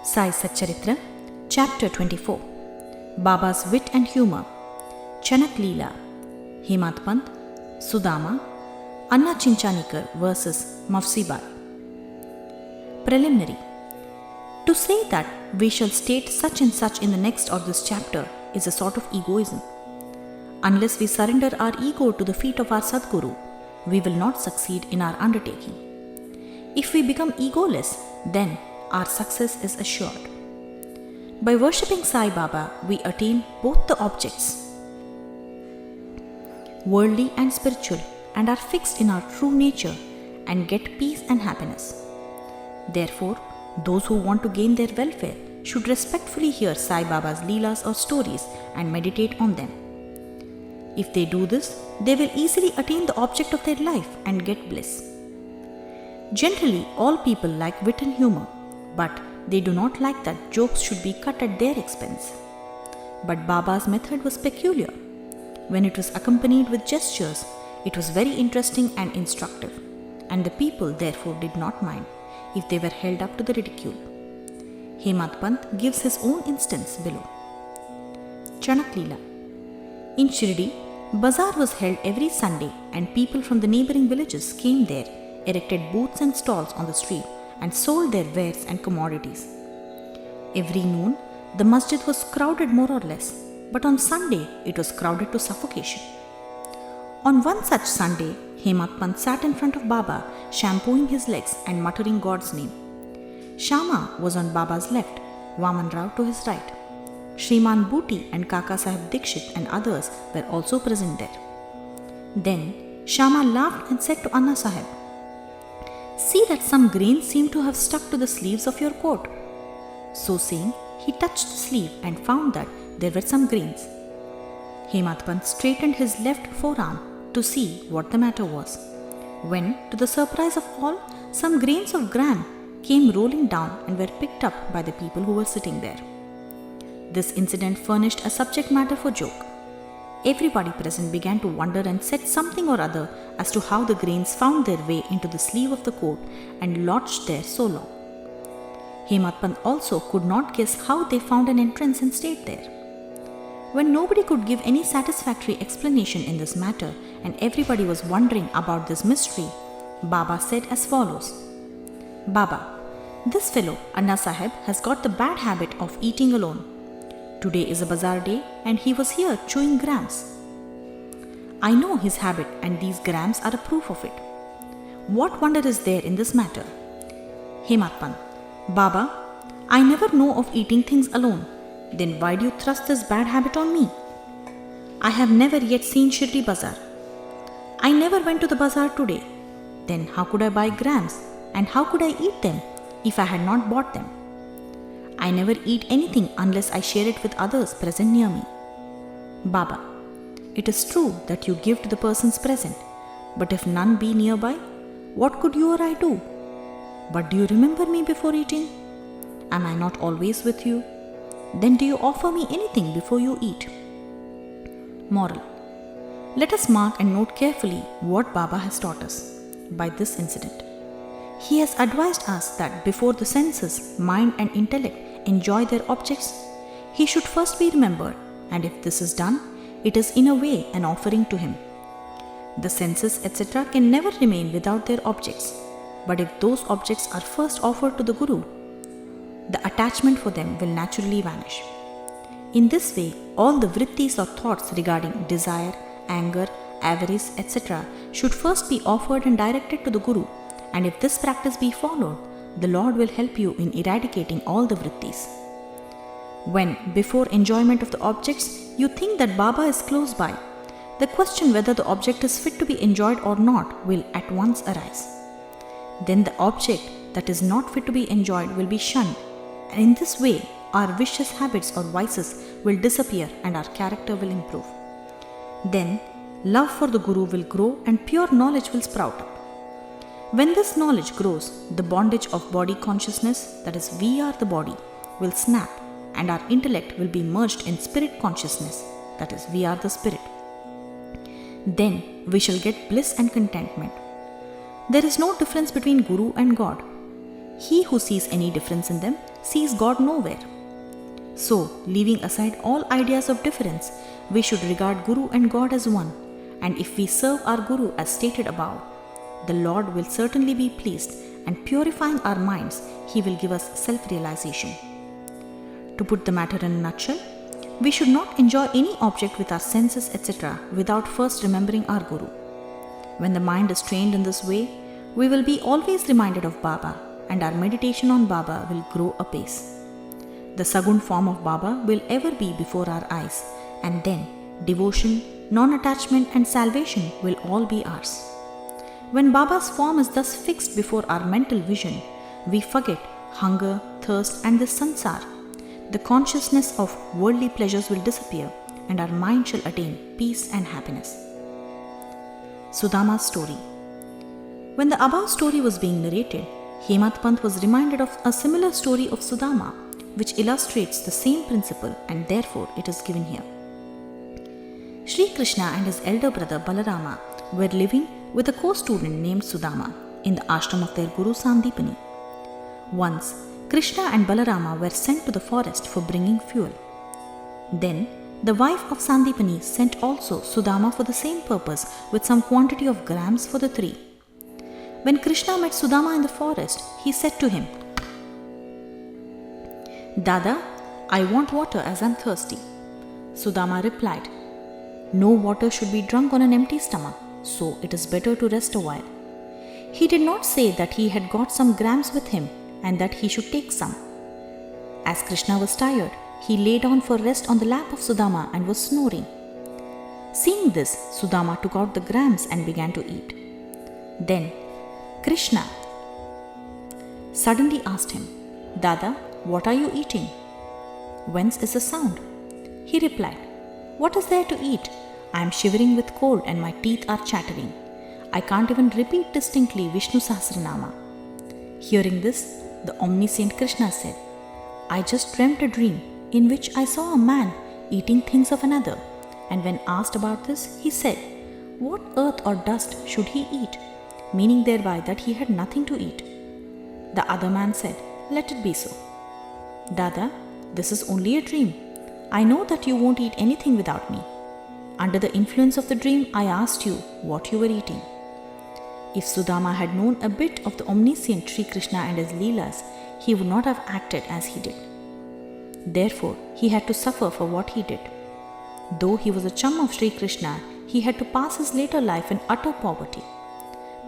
Sai Satcharitra, Chapter 24. Baba's Wit and Humour. Chanak Leela, Hemant Pant, Sudama, Anna Chinchanikar versus Mafsibai. Preliminary. To say that we shall state such and such in the next or this chapter is a sort of egoism. Unless we surrender our ego to the feet of our Sadguru, we will not succeed in our undertaking. If we become egoless, then our success is assured. By worshipping Sai Baba, we attain both the objects, worldly and spiritual, and are fixed in our true nature and get peace and happiness. Therefore, those who want to gain their welfare should respectfully hear Sai Baba's Leelas or stories and meditate on them. If they do this, they will easily attain the object of their life and get bliss. Generally, all people like wit and humor, but they do not like that jokes should be cut at their expense. But Baba's method was peculiar. When it was accompanied with gestures, it was very interesting and instructive, and the people therefore did not mind if they were held up to the ridicule. Hemant Pant gives his own instance below. Chanak Leela. In Shirdi, bazaar was held every Sunday, and people from the neighbouring villages came there, erected booths and stalls on the street, and sold their wares and commodities. Every noon, the masjid was crowded more or less, but on Sunday it was crowded to suffocation. On one such Sunday, Hemant Pant sat in front of Baba, shampooing his legs and muttering God's name. Sharma was on Baba's left, Vaman Rao to his right. Shriman Booty and Kaka Sahib Dikshit and others were also present there. Then Sharma laughed and said to Anna Sahib, "See that some grains seem to have stuck to the sleeves of your coat." So saying, he touched the sleeve and found that there were some grains. Hemant Pant straightened his left forearm to see what the matter was, when, to the surprise of all, some grains of gram came rolling down and were picked up by the people who were sitting there. This incident furnished a subject matter for joke. Everybody present began to wonder and said something or other as to how the grains found their way into the sleeve of the coat and lodged there so long. Hemant Pant also could not guess how they found an entrance and stayed there. When nobody could give any satisfactory explanation in this matter and everybody was wondering about this mystery, Baba said as follows: "Baba, this fellow, Anna Sahib, has got the bad habit of eating alone. Today is a bazaar day and he was here chewing grams. I know his habit and these grams are a proof of it. What wonder is there in this matter?" Hemant Pant: "Baba, I never know of eating things alone. Then why do you thrust this bad habit on me? I have never yet seen Shirdi Bazaar. I never went to the bazaar today. Then how could I buy grams and how could I eat them if I had not bought them? I never eat anything unless I share it with others present near me. Baba, it is true that you give to the persons present, but if none be nearby, what could you or I do? But do you remember me before eating? Am I not always with you? Then do you offer me anything before you eat?" Moral. Let us mark and note carefully what Baba has taught us by this incident. He has advised us that before the senses, mind and intellect enjoy their objects, he should first be remembered, and if this is done, it is in a way an offering to him. The senses, etc. can never remain without their objects, but if those objects are first offered to the Guru, the attachment for them will naturally vanish. In this way, all the vrittis or thoughts regarding desire, anger, avarice, etc. should first be offered and directed to the Guru, and if this practice be followed, the Lord will help you in eradicating all the vrittis. When, before enjoyment of the objects, you think that Baba is close by, the question whether the object is fit to be enjoyed or not will at once arise. Then the object that is not fit to be enjoyed will be shunned, and in this way our vicious habits or vices will disappear and our character will improve. Then love for the Guru will grow and pure knowledge will sprout up. When this knowledge grows, the bondage of body consciousness, that is we are the body, will snap and our intellect will be merged in spirit consciousness, that is we are the spirit. Then we shall get bliss and contentment. There is no difference between Guru and God. He who sees any difference in them sees God nowhere. So, leaving aside all ideas of difference, we should regard Guru and God as one, and if we serve our Guru as stated above, the Lord will certainly be pleased, and purifying our minds, He will give us self-realization. To put the matter in a nutshell, we should not enjoy any object with our senses, etc., without first remembering our Guru. When the mind is trained in this way, we will be always reminded of Baba, and our meditation on Baba will grow apace. The Sagun form of Baba will ever be before our eyes, and then devotion, non-attachment and salvation will all be ours. When Baba's form is thus fixed before our mental vision, we forget hunger, thirst and this sansar. The consciousness of worldly pleasures will disappear, and our mind shall attain peace and happiness. Sudama's story. When the above story was being narrated, Hemant Pant was reminded of a similar story of Sudama, which illustrates the same principle, and therefore it is given here. Shri Krishna and his elder brother Balarama were living with a co-student named Sudama in the ashram of their Guru Sandipani. Once, Krishna and Balarama were sent to the forest for bringing fuel. Then, the wife of Sandipani sent also Sudama for the same purpose with some quantity of grams for the three. When Krishna met Sudama in the forest, he said to him, "Dada, I want water as I am thirsty." Sudama replied, "No water should be drunk on an empty stomach, so it is better to rest a while." He did not say that he had got some grams with him and that he should take some. As Krishna was tired, he lay down for rest on the lap of Sudama and was snoring. Seeing this, Sudama took out the grams and began to eat. Then Krishna suddenly asked him, "Dada, what are you eating? Whence is the sound?" He replied, "What is there to eat? I am shivering with cold and my teeth are chattering. I can't even repeat distinctly Vishnu Sahasranama." Hearing this, the omniscient Krishna said, "I just dreamt a dream in which I saw a man eating things of another, and when asked about this, he said, 'What earth or dust should he eat?' meaning thereby that he had nothing to eat. The other man said, 'Let it be so.' Dada, this is only a dream. I know that you won't eat anything without me. Under the influence of the dream, I asked you what you were eating." If Sudama had known a bit of the omniscient Sri Krishna and his Leelas, he would not have acted as he did. Therefore, he had to suffer for what he did. Though he was a chum of Sri Krishna, he had to pass his later life in utter poverty.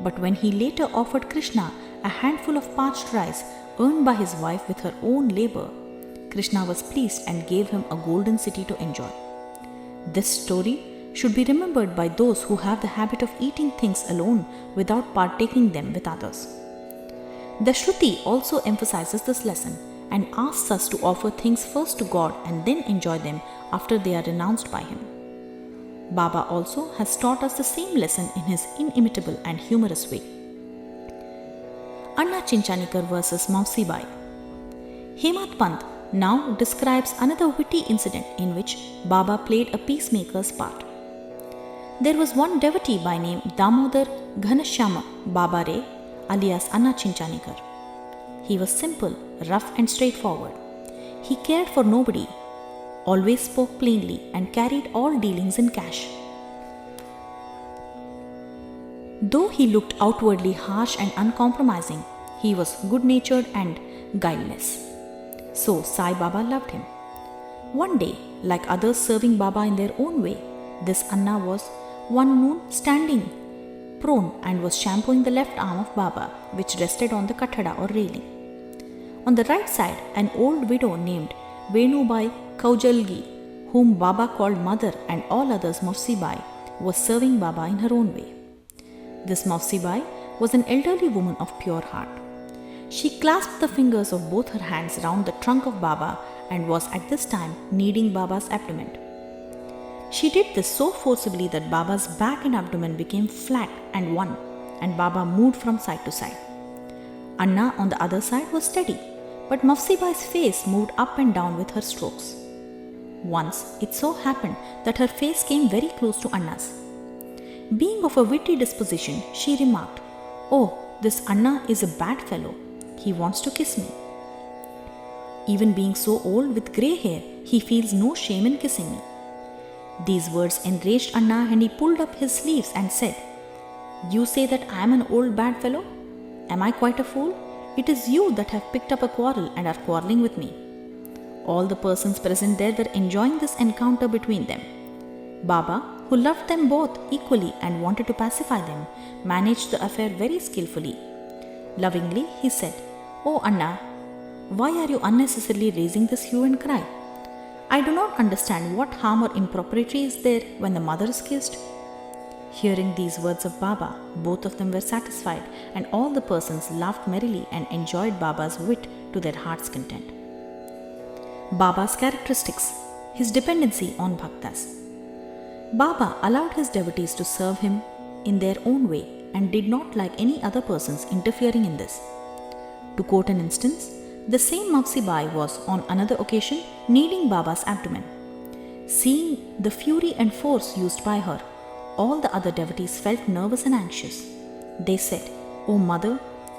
But when he later offered Krishna a handful of parched rice earned by his wife with her own labor, Krishna was pleased and gave him a golden city to enjoy. This story should be remembered by those who have the habit of eating things alone without partaking them with others. The Shruti also emphasizes this lesson and asks us to offer things first to God and then enjoy them after they are renounced by Him. Baba also has taught us the same lesson in his inimitable and humorous way. Anna Chinchanikar versus Mausi Bai. Hemant Pant now describes another witty incident in which Baba played a peacemaker's part. There was one devotee by name Damodar Ghanashyama Babare alias Anna Chinchanikar. He was simple, rough and straightforward. He cared for nobody, always spoke plainly and carried all dealings in cash. Though he looked outwardly harsh and uncompromising, he was good-natured and guileless. So Sai Baba loved him. One day, like others serving Baba in their own way, this Anna was one noon standing prone and was shampooing the left arm of Baba, which rested on the kathada or railing. On the right side, an old widow named Venubai Kaujalgi, whom Baba called mother and all others Mausi Bai, was serving Baba in her own way. This Mausi Bai was an elderly woman of pure heart. She clasped the fingers of both her hands round the trunk of Baba and was at this time kneading Baba's abdomen. She did this so forcibly that Baba's back and abdomen became flat and one, and Baba moved from side to side. Anna on the other side was steady, but Mausi Bai's face moved up and down with her strokes. Once it so happened that her face came very close to Anna's. Being of a witty disposition, she remarked, "Oh, this Anna is a bad fellow. He wants to kiss me." Even being so old with grey hair, he feels no shame in kissing me. These words enraged Anna and he pulled up his sleeves and said, You say that I am an old bad fellow? Am I quite a fool? It is you that have picked up a quarrel and are quarrelling with me. All the persons present there were enjoying this encounter between them. Baba, who loved them both equally and wanted to pacify them, managed the affair very skillfully. Lovingly, he said, Oh Anna, why are you unnecessarily raising this hue and cry? I do not understand what harm or impropriety is there when the mother is kissed. Hearing these words of Baba, both of them were satisfied, and all the persons laughed merrily and enjoyed Baba's wit to their heart's content. Baba's characteristics, his dependency on bhaktas. Baba allowed his devotees to serve him in their own way and did not like any other persons interfering in this. To quote an instance, the same Mavsi Bai was on another occasion kneading Baba's abdomen. Seeing the fury and force used by her, all the other devotees felt nervous and anxious. They said, O mother,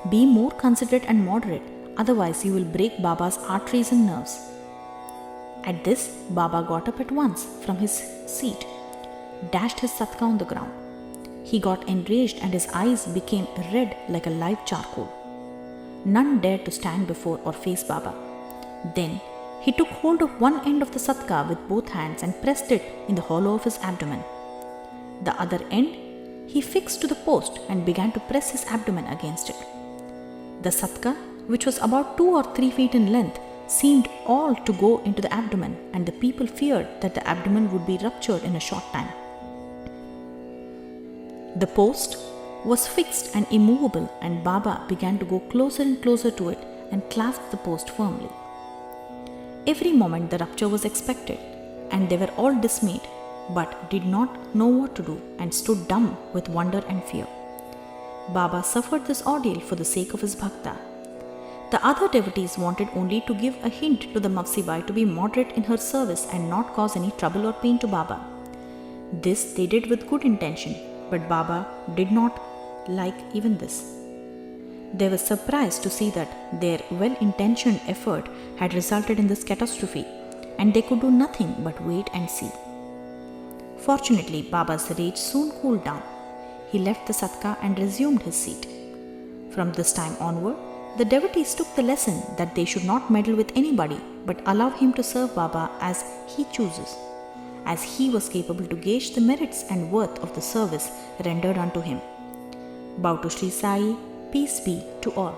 be more considerate and moderate, otherwise you will break Baba's arteries and nerves. At this, Baba got up at once from his seat, dashed his satka on the ground. He got enraged and his eyes became red like a live charcoal. None dared to stand before or face Baba. Then he took hold of one end of the satka with both hands and pressed it in the hollow of his abdomen. The other end he fixed to the post and began to press his abdomen against it. The satka, which was about 2 or 3 feet in length, seemed all to go into the abdomen, and the people feared that the abdomen would be ruptured in a short time. The post was fixed and immovable, and Baba began to go closer and closer to it and clasped the post firmly. Every moment the rupture was expected, and they were all dismayed, but did not know what to do and stood dumb with wonder and fear. Baba suffered this ordeal for the sake of his bhakta. The other devotees wanted only to give a hint to the Mavsi Bai to be moderate in her service and not cause any trouble or pain to Baba. This they did with good intention, but Baba did not like even this. They were surprised to see that their well-intentioned effort had resulted in this catastrophe, and they could do nothing but wait and see. Fortunately, Baba's rage soon cooled down. He left the satka and resumed his seat. From this time onward, the devotees took the lesson that they should not meddle with anybody but allow him to serve Baba as he chooses, as he was capable to gauge the merits and worth of the service rendered unto him. Bow to Shri Sai, peace be to all.